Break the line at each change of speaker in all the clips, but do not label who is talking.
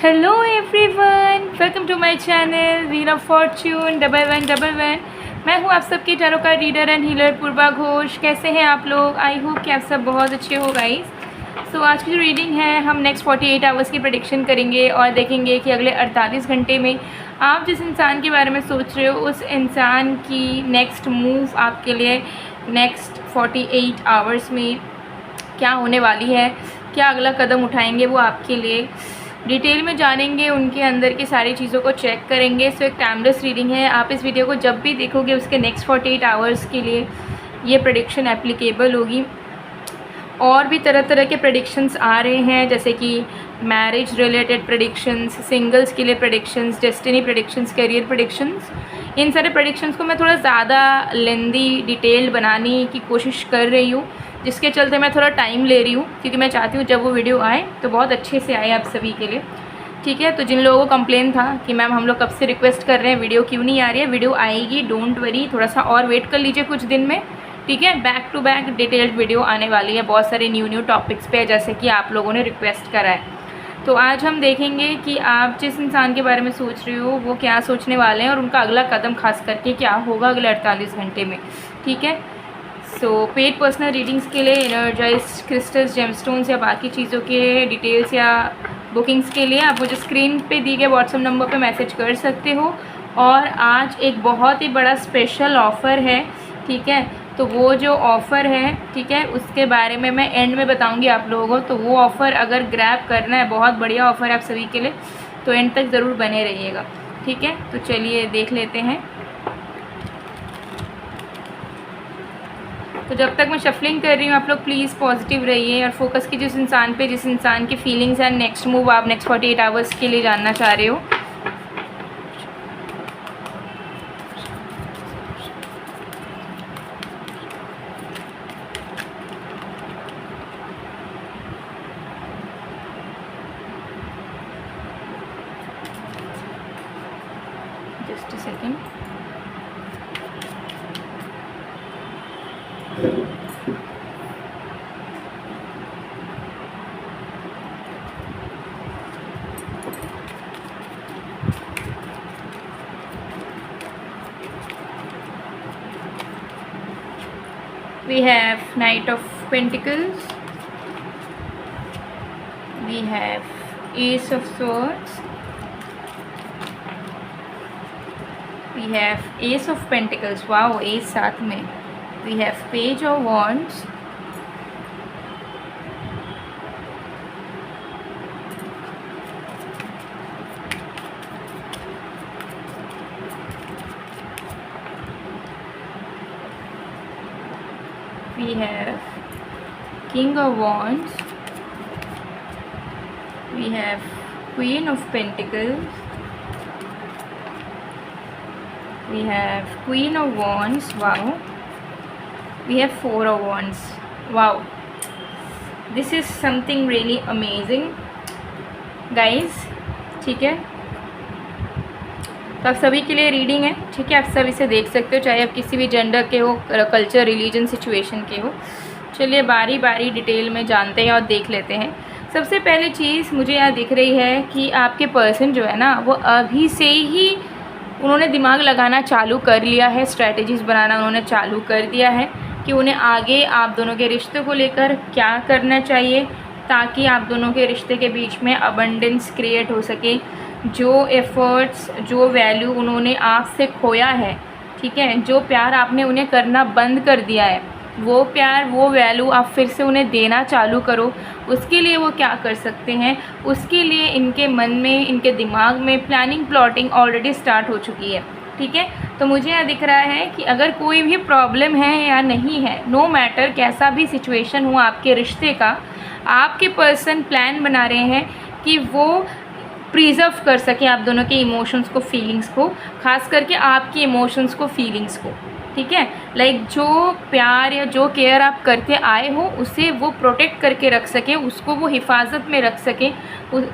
Hello everyone, welcome to my channel wheel of fortune 1111। मैं हूँ आप सबकी tarot card reader and healer Purva Ghosh. कैसे हैं आप लोग? आई होप कि आप सब बहुत अच्छे हो गाइस। सो आज की जो रीडिंग है, हम नेक्स्ट 48 आवर्स की प्रेडिक्शन करेंगे और देखेंगे कि अगले 48 घंटे में आप जिस इंसान के बारे में सोच रहे हो उस इंसान की नेक्स्ट मूव आपके लिए नेक्स्ट 48 आवर्स में क्या होने वाली है, क्या अगला कदम उठाएंगे वो आपके लिए डिटेल में जानेंगे, उनके अंदर की सारी चीज़ों को चेक करेंगे। सो एक टाइमलेस रीडिंग है। आप इस वीडियो को जब भी देखोगे उसके नेक्स्ट 48 आवर्स के लिए ये प्रेडिक्शन एप्लीकेबल होगी। और भी तरह तरह के प्रेडिक्शंस आ रहे हैं, जैसे कि मैरिज रिलेटेड प्रेडिक्शंस, सिंगल्स के लिए predictions, destiny predictions, career predictions. इन सारे प्रेडिक्शंस को मैं थोड़ा ज़्यादा लेंदी डिटेल्ड बनाने की कोशिश कर रही हूँ, जिसके चलते मैं थोड़ा टाइम ले रही हूँ, क्योंकि मैं चाहती हूँ जब वो वीडियो आए तो बहुत अच्छे से आए आप सभी के लिए। ठीक है, तो जिन लोगों को कंप्लेन था कि मैम हम लोग कब से रिक्वेस्ट कर रहे हैं वीडियो क्यों नहीं आ रही है, वीडियो आएगी, डोंट वरी, थोड़ा सा और वेट कर लीजिए कुछ दिन में। ठीक है, back to back detailed video आने वाली है बहुत सारे न्यू टॉपिक्स पे, जैसे कि आप लोगों ने रिक्वेस्ट करा है। तो आज हम देखेंगे कि आप जिस इंसान के बारे में सोच रहे हो वो क्या सोचने वाले हैं और उनका अगला कदम खास करके क्या होगा अगले 48 घंटे में। ठीक है, सो पेड पर्सनल रीडिंग्स के लिए एनर्जाइज क्रिस्टल्स, जेमस्टोन्स या बाकी चीज़ों के डिटेल्स या बुकिंग्स के लिए आप मुझे स्क्रीन पे दी गए व्हाट्सएप नंबर पे मैसेज कर सकते हो। और आज एक बहुत ही बड़ा स्पेशल ऑफ़र है। ठीक है, तो वो जो ऑफ़र है, ठीक है, उसके बारे में मैं एंड में बताऊंगी आप लोगों को। तो वो ऑफ़र अगर ग्रैब करना है, बहुत बढ़िया ऑफ़र है आप सभी के लिए, तो एंड तक ज़रूर बने रहिएगा। ठीक है, तो चलिए देख लेते हैं। तो जब तक मैं शफलिंग कर रही हूँ आप लोग प्लीज़ पॉजिटिव रहिए और फोकस कीजिए उस इंसान पे जिस इंसान की फीलिंग्स एंड नेक्स्ट मूव आप नेक्स्ट 48 आवर्स के लिए जानना चाह रहे हो। Just a second. We have Knight of Pentacles, we have Ace of Swords, we have Ace of Pentacles, wow, Ace साथ में, we have Page of Wands, we have King of Wands, we have Queen of Pentacles, we have Queen of Wands, wow, we have Four of Wands, wow, this is something really amazing guys। ठीक है, तो आप सभी के लिए reading है। ठीक है, आप सब इसे देख सकते हो, चाहे आप किसी भी जेंडर के हो, कल्चर, रिलीजन, सिचुएशन के हो। चलिए बारी बारी डिटेल में जानते हैं और देख लेते हैं। सबसे पहली चीज़ मुझे यहाँ दिख रही है कि आपके पर्सन जो है ना, वो अभी से ही उन्होंने दिमाग लगाना चालू कर लिया है, स्ट्रैटेजीज़ बनाना उन्होंने चालू कर दिया है कि उन्हें आगे आप दोनों के रिश्ते को लेकर क्या करना चाहिए, ताकि आप दोनों के रिश्ते के बीच में अबंडेंस क्रिएट हो सके। जो एफ़र्ट्स, जो वैल्यू उन्होंने आपसे खोया है, ठीक है, जो प्यार आपने उन्हें करना बंद कर दिया है, वो प्यार, वो वैल्यू आप फिर से उन्हें देना चालू करो। उसके लिए वो क्या कर सकते हैं, उसके लिए इनके मन में, इनके दिमाग में प्लानिंग, प्लॉटिंग ऑलरेडी स्टार्ट हो चुकी है। ठीक है, तो मुझे यहाँ दिख रहा है कि अगर कोई भी प्रॉब्लम है या नहीं है, नो मैटर कैसा भी सिचुएशन हो आपके रिश्ते का, आपके पर्सन प्लान बना रहे हैं कि वो प्रिजर्व कर सके आप दोनों के इमोशंस को, फीलिंग्स को, खास करके आपके इमोशंस को, फीलिंग्स को। ठीक है, लाइक जो प्यार या जो केयर आप करते आए हो उसे वो प्रोटेक्ट करके रख सके, उसको वो हिफाजत में रख सके,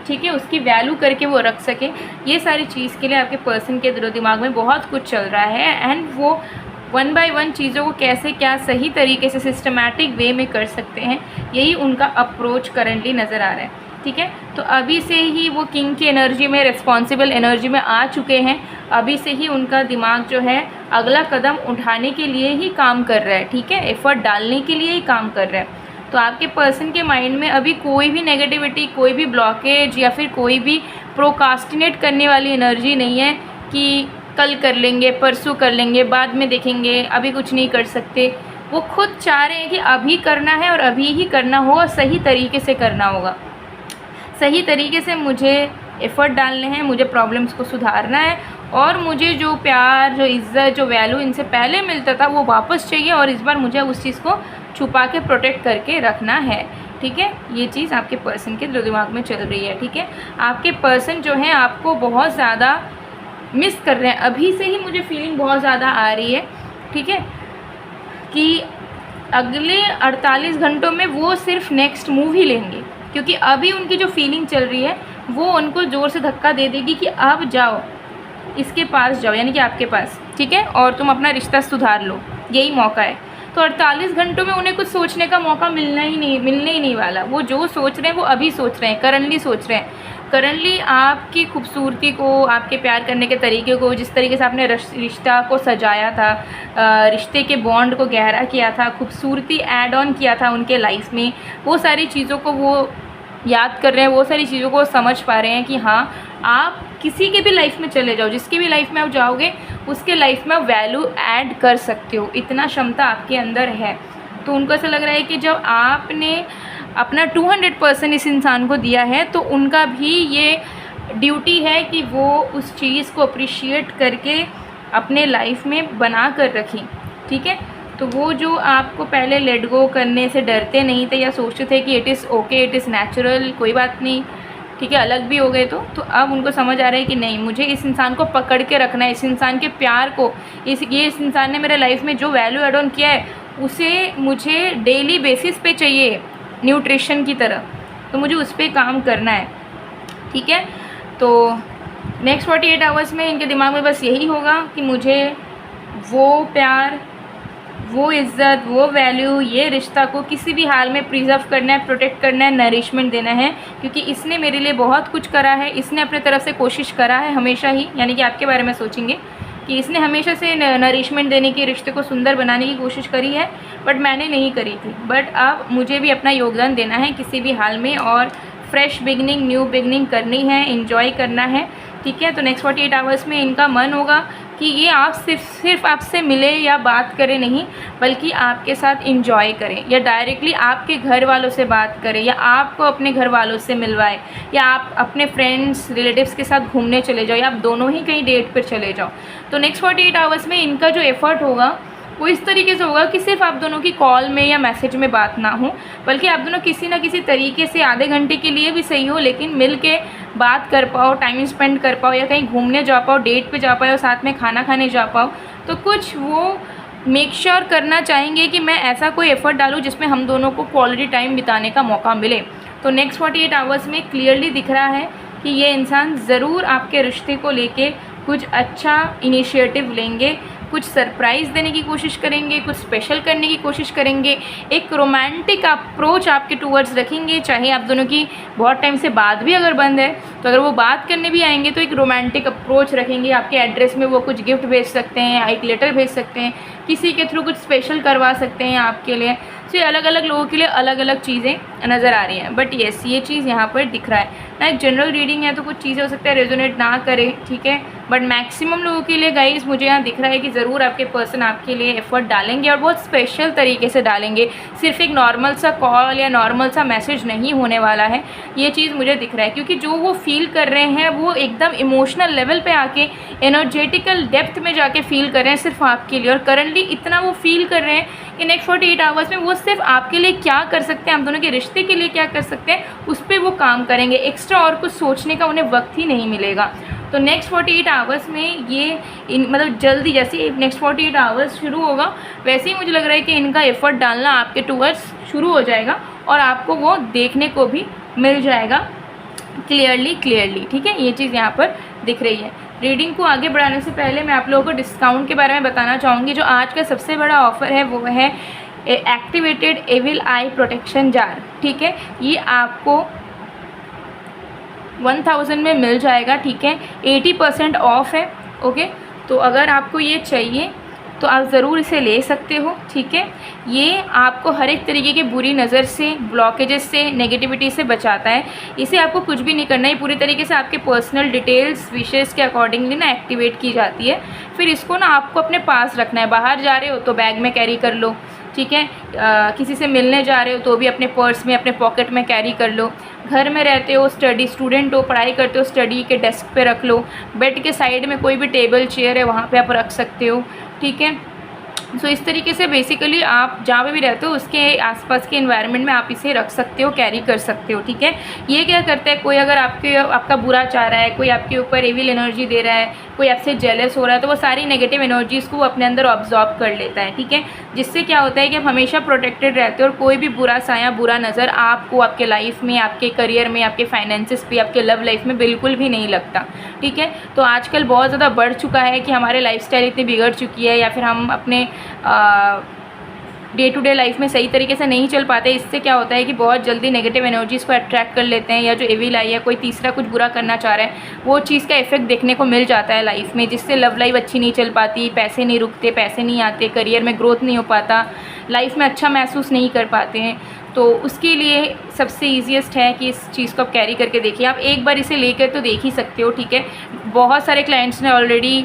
ठीक है, उसकी वैल्यू करके वो रख सके। ये सारी चीज़ के लिए आपके पर्सन के दिलो दिमाग में बहुत कुछ चल रहा है एंड वो वन बाय वन चीज़ों को कैसे क्या सही तरीके से सिस्टमैटिक वे में कर सकते हैं, यही उनका अप्रोच करंटली नज़र आ रहा है। ठीक है। तो अभी से ही वो किंग की एनर्जी में, रिस्पॉन्सिबल एनर्जी में आ चुके हैं। अभी से ही उनका दिमाग जो है अगला कदम उठाने के लिए ही काम कर रहा है, ठीक है, एफर्ट डालने के लिए ही काम कर रहा है। तो आपके पर्सन के माइंड में अभी कोई भी नेगेटिविटी, कोई भी ब्लॉकेज या फिर कोई भी प्रोकास्टिनेट करने वाली एनर्जी नहीं है कि कल कर लेंगे, परसों कर लेंगे, बाद में देखेंगे, अभी कुछ नहीं कर सकते। वो खुद चाह रहे हैं कि अभी करना है और अभी ही करना होगा, सही तरीके से करना होगा। सही तरीके से मुझे एफ़र्ट डालने हैं, मुझे प्रॉब्लम्स को सुधारना है और मुझे जो प्यार, जो इज़्ज़त, जो वैल्यू इनसे पहले मिलता था वो वापस चाहिए और इस बार मुझे उस चीज़ को छुपा के प्रोटेक्ट करके रखना है, ठीक है। ये चीज़ आपके पर्सन के दिमाग में चल रही है, ठीक है। आपके पर्सन जो है आपको बहुत ज़्यादा मिस कर रहे हैं, अभी से ही मुझे फीलिंग बहुत ज़्यादा आ रही है, ठीक है, कि अगले 48 घंटों में वो सिर्फ नेक्स्ट मूव ही लेंगे, क्योंकि अभी उनकी जो फीलिंग चल रही है वो उनको ज़ोर से धक्का दे देगी कि अब जाओ, इसके पास जाओ, यानी कि आपके पास, ठीक है, और तुम अपना रिश्ता सुधार लो, यही मौका है। तो 48 घंटों में उन्हें कुछ सोचने का मौका मिलने ही नहीं वाला। वो जो सोच रहे हैं वो अभी सोच रहे हैं, करंटली सोच रहे हैं। करंटली आपकी खूबसूरती को, आपके प्यार करने के तरीके को, जिस तरीके से आपने रिश्ता को सजाया था, रिश्ते के बॉन्ड को गहरा किया था, खूबसूरती ऐड ऑन किया था उनके लाइफ में, वो सारी चीज़ों को वो याद कर रहे हैं, वो सारी चीज़ों को समझ पा रहे हैं कि हाँ, आप किसी के भी लाइफ में चले जाओ, जिसके भी लाइफ में आप जाओगे उसके लाइफ में आप वैल्यू ऐड कर सकते हो, इतना क्षमता आपके अंदर है। तो उनको ऐसा लग रहा है कि जब आपने अपना 200% इस इंसान को दिया है तो उनका भी ये ड्यूटी है कि वो उस चीज़ को अप्रिशिएट करके अपने लाइफ में बना कर रखें, ठीक है। तो वो जो आपको पहले लेट गो करने से डरते नहीं थे या सोचते थे कि it is okay, it is natural, कोई बात नहीं, ठीक है, अलग भी हो गए, तो अब उनको समझ आ रहा है कि नहीं, मुझे इस इंसान को पकड़ के रखना है, इस इंसान के प्यार को, इस इंसान ने मेरे लाइफ में जो वैल्यू एड ऑन किया है उसे मुझे डेली बेसिस पे चाहिए, न्यूट्रिशन की तरह, तो मुझे उस पर काम करना है, ठीक है। तो नेक्स्ट 48 आवर्स में इनके दिमाग में बस यही होगा कि मुझे वो प्यार, वो इज़्ज़त, वो वैल्यू, ये रिश्ता को किसी भी हाल में प्रिजर्व करना है, प्रोटेक्ट करना है, नरिशमेंट देना है, क्योंकि इसने मेरे लिए बहुत कुछ करा है, इसने अपने तरफ से कोशिश करा है हमेशा ही, यानी कि आपके बारे में सोचेंगे कि इसने हमेशा से नरिशमेंट देने की, रिश्ते को सुंदर बनाने की कोशिश करी है, बट मैंने नहीं करी थी। बट अब मुझे भी अपना योगदान देना है किसी भी हाल में और फ्रेश बिगनिंग, न्यू बिगनिंग करनी है, इन्जॉय करना है, ठीक है। तो नेक्स्ट 48 आवर्स में इनका मन होगा कि ये आप सिर्फ आपसे मिले या बात करें नहीं, बल्कि आपके साथ इंजॉय करें, या डायरेक्टली आपके घर वालों से बात करें, या आपको अपने घर वालों से मिलवाए, या आप अपने फ्रेंड्स, रिलेटिव्स के साथ घूमने चले जाओ, या आप दोनों ही कहीं डेट पर चले जाओ। तो नेक्स्ट 48 आवर्स में इनका जो एफ़र्ट होगा वो इस तरीके से होगा कि सिर्फ आप दोनों की कॉल में या मैसेज में बात ना हो, बल्कि आप दोनों किसी ना किसी तरीके से आधे घंटे के लिए भी सही हो, लेकिन मिल के बात कर पाओ, टाइम स्पेंड कर पाओ, या कहीं घूमने जा पाओ, डेट पे जा पाओ, साथ में खाना खाने जा पाओ। तो कुछ वो मेक श्योर करना चाहेंगे कि मैं ऐसा कोई एफ़र्ट डालूँ जिसमें हम दोनों को क्वालिटी टाइम बिताने का मौका मिले। तो नेक्स्ट 48 आवर्स में क्लियरली दिख रहा है कि ये इंसान ज़रूर आपके रिश्ते को लेके कुछ अच्छा इनिशिएटिव लेंगे, कुछ सरप्राइज़ देने की कोशिश करेंगे, कुछ स्पेशल करने की कोशिश करेंगे, एक रोमांटिक अप्रोच आपके टूवर्ड्स रखेंगे। चाहे आप दोनों की बहुत टाइम से बात भी अगर बंद है, तो अगर वो बात करने भी आएंगे तो एक रोमांटिक अप्रोच रखेंगे। आपके एड्रेस में वो कुछ गिफ्ट भेज सकते हैं, एक लेटर भेज सकते हैं, किसी के थ्रू कुछ स्पेशल करवा सकते हैं आपके लिए। तो ये अलग अलग लोगों के लिए अलग अलग चीज़ें नज़र आ रही हैं, बट येस, ये चीज़ यहाँ पर दिख रहा है ना। एक जनरल रीडिंग है तो कुछ चीज़ें हो सकता है रेजोनेट ना करे, ठीक है, बट मैक्सिमम लोगों के लिए गाइस मुझे यहाँ दिख रहा है कि ज़रूर आपके पर्सन आपके लिए एफ़र्ट डालेंगे और बहुत स्पेशल तरीके से डालेंगे। सिर्फ एक नॉर्मल सा कॉल या नॉर्मल सा मैसेज नहीं होने वाला है, ये चीज़ मुझे दिख रहा है, क्योंकि जो वो फील कर रहे हैं वो एकदम इमोशनल लेवल पे आके, एनर्जेटिकल डेप्थ में जाके फील कर रहे हैं सिर्फ आपके लिए। और करंटली इतना वो फील कर रहे हैं कि नेक्स्ट 48 आवर्स में वो सिर्फ आपके लिए क्या कर सकते हैं, आप दोनों के रिश्ते के लिए क्या कर सकते हैं, उस पर वो काम करेंगे। एक्स्ट्रा और कुछ सोचने का उन्हें वक्त ही नहीं मिलेगा। तो नेक्स्ट 48 आवर्स में ये मतलब जल्दी, जैसे नेक्स्ट 48 आवर्स शुरू होगा वैसे ही मुझे लग रहा है कि इनका एफ़र्ट डालना आपके टूवर्ड्स शुरू हो जाएगा और आपको वो देखने को भी मिल जाएगा क्लियरली, ठीक है। ये चीज़ यहाँ पर दिख रही है। रीडिंग को आगे बढ़ाने से पहले मैं आप लोगों को डिस्काउंट के बारे में बताना चाहूँगी। जो आज का सबसे बड़ा ऑफ़र है वो है activated evil eye protection jar, ठीक है। ये आपको 1000 में मिल जाएगा, ठीक है। 80% ऑफ है, ओके। तो अगर आपको ये चाहिए तो आप ज़रूर इसे ले सकते हो, ठीक है। ये आपको हर एक तरीके की बुरी नज़र से, ब्लॉकेजेस से, नेगेटिविटी से बचाता है। इसे आपको कुछ भी नहीं करना है, पूरी तरीके से आपके पर्सनल डिटेल्स विशेज़ के अकॉर्डिंगली ना एक्टिवेट की जाती है। फिर इसको ना आपको अपने पास रखना है। बाहर जा रहे हो तो बैग में कैरी कर लो, ठीक है। किसी से मिलने जा रहे हो तो भी अपने पर्स में, अपने पॉकेट में कैरी कर लो। घर में रहते हो, स्टूडेंट हो, पढ़ाई करते हो, स्टडी के डेस्क पे रख लो। बेड के साइड में कोई भी टेबल चेयर है वहाँ पे आप रख सकते हो, ठीक है। सो इस तरीके से बेसिकली आप जहाँ पे भी रहते हो उसके आसपास के एनवायरनमेंट में आप इसे रख सकते हो, कैरी कर सकते हो, ठीक है। ये क्या करता है, कोई अगर आपका बुरा चाह रहा है, कोई आपके ऊपर एविल एनर्जी दे रहा है, कोई आपसे जेलस हो रहा है, तो वो सारी नेगेटिव एनर्जीज़ को वो अपने अंदर ऑब्जॉर्ब कर लेता है, ठीक है। जिससे क्या होता है कि आप हमेशा प्रोटेक्टेड रहते हो और कोई भी बुरा साया, बुरा नज़र आपको आपके लाइफ में, आपके करियर में, आपके फाइनेंसिस पे, आपके लव लाइफ में बिल्कुल भी नहीं लगता, ठीक है। तो आजकल बहुत ज़्यादा बढ़ चुका है कि हमारे लाइफस्टाइल इतनी बिगड़ चुकी है, या फिर हम अपने डे टू डे लाइफ में सही तरीके से नहीं चल पाते। इससे क्या होता है कि बहुत जल्दी नेगेटिव एनर्जीज़ को अट्रैक्ट कर लेते हैं, या जो एविल आई है, कोई तीसरा कुछ बुरा करना चाह रहा है, वो चीज़ का इफेक्ट देखने को मिल जाता है लाइफ में, जिससे लव लाइफ अच्छी नहीं चल पाती, पैसे नहीं रुकते, पैसे नहीं आते, करियर में ग्रोथ नहीं हो पाता, लाइफ में अच्छा महसूस नहीं कर पाते हैं। तो उसके लिए सबसे ईजीएस्ट है कि इस चीज़ को आप कैरी करके देखिए। आप एक बार इसे लेकर तो देख ही सकते हो, ठीक है। बहुत सारे क्लाइंट्स ने ऑलरेडी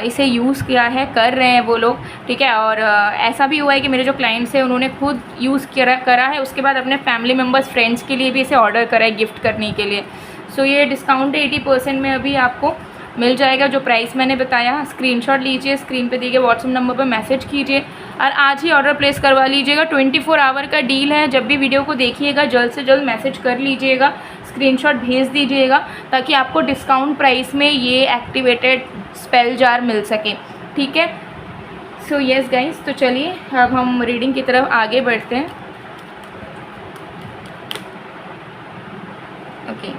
इसे यूज़ किया है, कर रहे हैं वो लोग, ठीक है। और ऐसा भी हुआ है कि मेरे जो क्लाइंट्स हैं उन्होंने खुद यूज़ करा है, उसके बाद अपने फैमिली मेम्बर्स, फ्रेंड्स के लिए भी इसे ऑर्डर करा है गिफ्ट करने के लिए। सो ये डिस्काउंट 80% में अभी आपको मिल जाएगा। जो प्राइस मैंने बताया, स्क्रीनशॉट लीजिए, स्क्रीन पे दिए गए व्हाट्सएप नंबर पर मैसेज कीजिए और आज ही ऑर्डर प्लेस करवा लीजिएगा। 24 आवर का डील है। जब भी वीडियो को देखिएगा जल्द से जल्द मैसेज कर लीजिएगा, स्क्रीनशॉट भेज दीजिएगा, ताकि आपको डिस्काउंट प्राइस में ये एक्टिवेटेड स्पेल जार मिल सके, ठीक है। सो येस गाइस, तो चलिए अब हम रीडिंग की तरफ आगे बढ़ते हैं। Okay,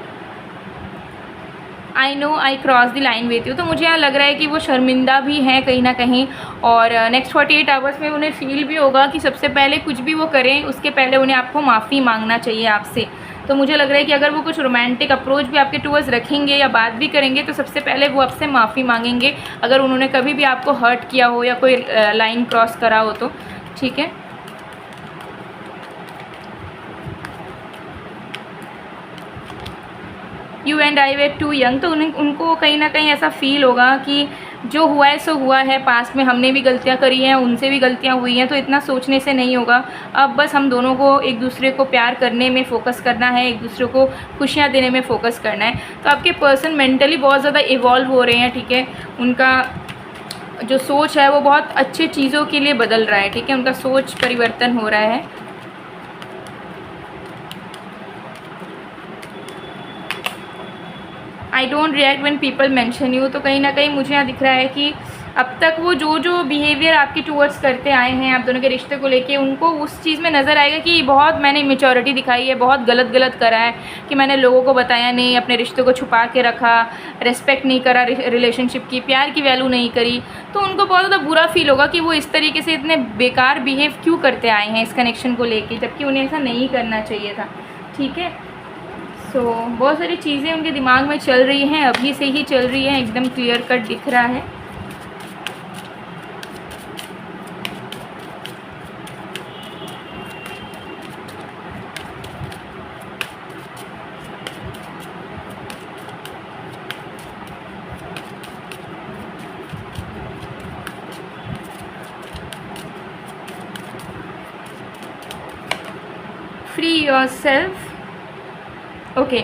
I know I cross the line with you. तो मुझे यहाँ लग रहा है कि वो शर्मिंदा भी हैं कहीं ना कहीं, और नेक्स्ट 48 आवर्स में उन्हें फील भी होगा कि सबसे पहले कुछ भी वो करें उसके पहले उन्हें आपको माफ़ी मांगना चाहिए आपसे। तो मुझे लग रहा है कि अगर वो कुछ रोमांटिक अप्रोच भी आपके टूवर्ड्स रखेंगे या बात भी करेंगे तो सबसे पहले वो आपसे माफ़ी मांगेंगे, अगर उन्होंने कभी भी आपको हर्ट किया हो या कोई लाइन क्रॉस करा हो तो, ठीक है। You and I were too young. तो उनको कहीं ना कहीं ऐसा फील होगा कि जो हुआ है सो हुआ है, पास्ट में हमने भी गलतियां करी हैं, उनसे भी गलतियां हुई हैं, तो इतना सोचने से नहीं होगा। अब बस हम दोनों को एक दूसरे को प्यार करने में फ़ोकस करना है, एक दूसरे को खुशियां देने में फ़ोकस करना है। तो आपके पर्सन मेंटली बहुत ज़्यादा इवॉल्व हो रहे हैं, ठीक है। उनका जो सोच है वो बहुत अच्छे चीज़ों के लिए बदल रहा है, ठीक है। उनका सोच परिवर्तन हो रहा है। I don't react when people mention you. तो कहीं ना कहीं मुझे यहाँ दिख रहा है कि अब तक वो जो बिहेवियर आपके टूवर्ड्स करते आए हैं आप दोनों के रिश्ते को लेके, उनको उस चीज़ में नज़र आएगा कि बहुत मैंने इमेच्योरिटी दिखाई है, बहुत गलत करा है, कि मैंने लोगों को बताया नहीं, अपने रिश्ते को छुपा के रखा, रेस्पेक्ट नहीं करा रिलेशनशिप की, प्यार की वैल्यू नहीं करी। तो उनको बहुत ज़्यादा बुरा फील होगा कि वो इस तरीके से इतने बेकार बिहेव क्यों करते आए हैं इस कनेक्शन को लेके, जबकि उन्हें ऐसा नहीं करना चाहिए था, ठीक है। सो बहुत सारी चीज़ें उनके दिमाग में चल रही हैं, अभी से ही चल रही हैं, एकदम क्लियर कट दिख रहा है। Free yourself. ओके,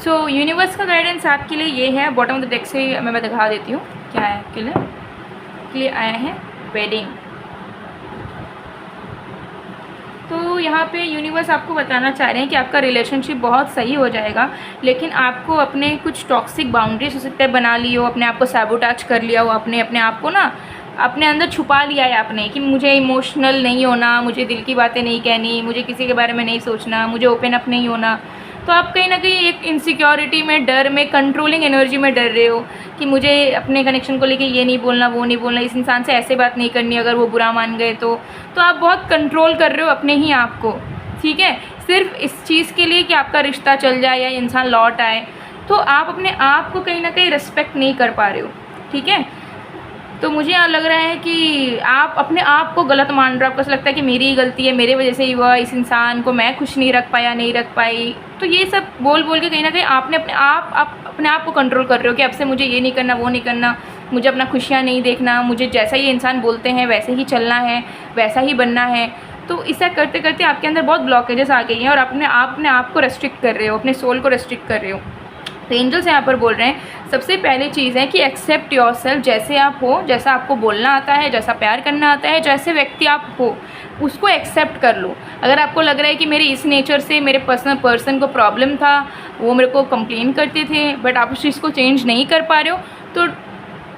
सो यूनिवर्स का गाइडेंस आपके लिए ये है। बॉटम ऑफ द डेक से मैं दिखा देती हूँ क्या है आपके लिए आया है वेडिंग। तो यहाँ पे यूनिवर्स आपको बताना चाह रहे हैं कि आपका रिलेशनशिप बहुत सही हो जाएगा, लेकिन आपको अपने कुछ टॉक्सिक बाउंड्रीज हो सकते हैं बना ली हो, अपने आप को सैबोटाज कर लिया हो, अपने आप को ना अपने अंदर छुपा लिया है आपने, कि मुझे इमोशनल नहीं होना, मुझे दिल की बातें नहीं कहनी, मुझे किसी के बारे में नहीं सोचना, मुझे ओपन अप नहीं होना। तो आप कहीं ना कहीं एक इनसिक्योरिटी में, डर में, कंट्रोलिंग एनर्जी में डर रहे हो कि मुझे अपने कनेक्शन को लेके ये नहीं बोलना, वो नहीं बोलना, इस इंसान से ऐसे बात नहीं करनी अगर वो बुरा मान गए तो आप बहुत कंट्रोल कर रहे हो अपने ही आप को, ठीक है, सिर्फ इस चीज़ के लिए कि आपका रिश्ता चल जाए या इंसान लौट आए। तो आप अपने आप को कहीं ना कहीं रिस्पेक्ट नहीं कर पा रहे हो, ठीक है। तो मुझे यहाँ लग रहा है कि आप अपने आप को गलत मान रहे हो, आपको ऐसा लगता है कि मेरी ही गलती है, मेरे वजह से ही हुआ, इस इंसान को मैं खुश नहीं रख पाया, नहीं रख पाई। तो ये सब बोल बोल के कहीं ना कहीं आपने अपने आप को कंट्रोल कर रहे हो कि अब से मुझे ये नहीं करना, वो नहीं करना, मुझे अपना खुशियाँ नहीं देखना, मुझे जैसा ये इंसान बोलते हैं वैसे ही चलना है, वैसा ही बनना है। तो ऐसा करते करते आपके अंदर बहुत ब्लॉकेजेस आ गई हैं और अपने आप को रेस्ट्रिक्ट कर रहे हो, अपने सोल को रेस्ट्रिक्ट कर रहे हो। तो एंजल्स यहाँ पर बोल रहे हैं सबसे पहले चीज़ है कि एक्सेप्ट योरसेल्फ, जैसे आप हो, जैसा आपको बोलना आता है, जैसा प्यार करना आता है, जैसे व्यक्ति आप हो उसको एक्सेप्ट कर लो। अगर आपको लग रहा है कि मेरे इस नेचर से मेरे पर्सन को प्रॉब्लम था, वो मेरे को कंप्लेन करते थे, बट आप उस चीज़ को चेंज नहीं कर पा रहे हो, तो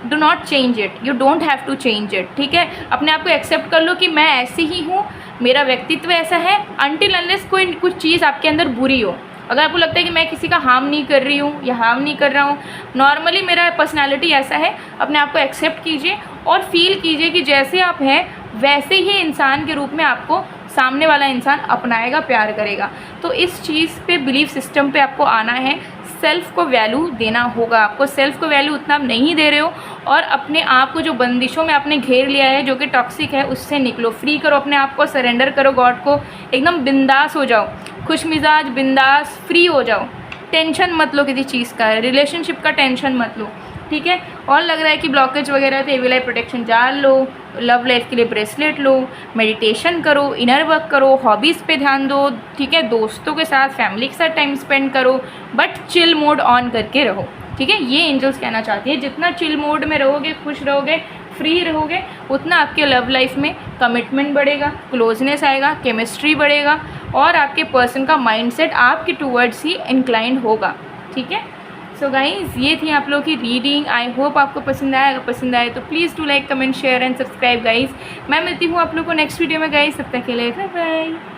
do not change it, you don't have to change it, ठीक है। अपने आप को एक्सेप्ट कर लो कि मैं ऐसी ही हूँ, मेरा व्यक्तित्व ऐसा है, अनटिल अनलेस कोई कुछ चीज़ आपके अंदर बुरी हो। अगर आपको लगता है कि मैं किसी का हार्म नहीं कर रही हूँ या हार्म नहीं कर रहा हूँ, नॉर्मली मेरा पर्सनालिटी ऐसा है, अपने आप को एक्सेप्ट कीजिए और फील कीजिए कि जैसे आप हैं वैसे ही इंसान के रूप में आपको सामने वाला इंसान अपनाएगा, प्यार करेगा। तो इस चीज़ पे, बिलीफ सिस्टम पे आपको आना है। सेल्फ़ को वैल्यू देना होगा आपको। सेल्फ़ को वैल्यू उतना आप नहीं दे रहे हो और अपने आप को जो बंदिशों में आपने घेर लिया है, जो कि टॉक्सिक है, उससे निकलो, फ्री करो अपने आप को, सरेंडर करो गॉड को, एकदम बिंदास हो जाओ, खुश मिजाज, बिंदास, फ्री हो जाओ। टेंशन मत लो किसी चीज़ का, रिलेशनशिप का टेंशन मत लो, ठीक है। और लग रहा है कि ब्लॉकेज वगैरह थे, एविल आई प्रोटेक्शन जार लो, लव लाइफ के लिए ब्रेसलेट लो, मेडिटेशन करो, इनर वर्क करो, हॉबीज़ पे ध्यान दो, ठीक है। दोस्तों के साथ, फैमिली के साथ टाइम स्पेंड करो, बट चिल मोड ऑन करके रहो, ठीक है। ये एंजल्स कहना चाहती है, जितना चिल मोड में रहोगे, खुश रहोगे, फ्री रहोगे, उतना आपके लव लाइफ में कमिटमेंट बढ़ेगा, क्लोजनेस आएगा, केमिस्ट्री बढ़ेगा और आपके पर्सन का माइंडसेट आपके टूवर्ड्स ही इंक्लाइंड होगा, ठीक है। सो गाइज़, ये थी आप लोगों की रीडिंग। आई होप आपको पसंद आया। अगर पसंद आए तो please do like, comment, share and subscribe guys. मैं मिलती हूँ आप लोगों को नेक्स्ट वीडियो में गाइज़। तब तक के लिए बाय बाय।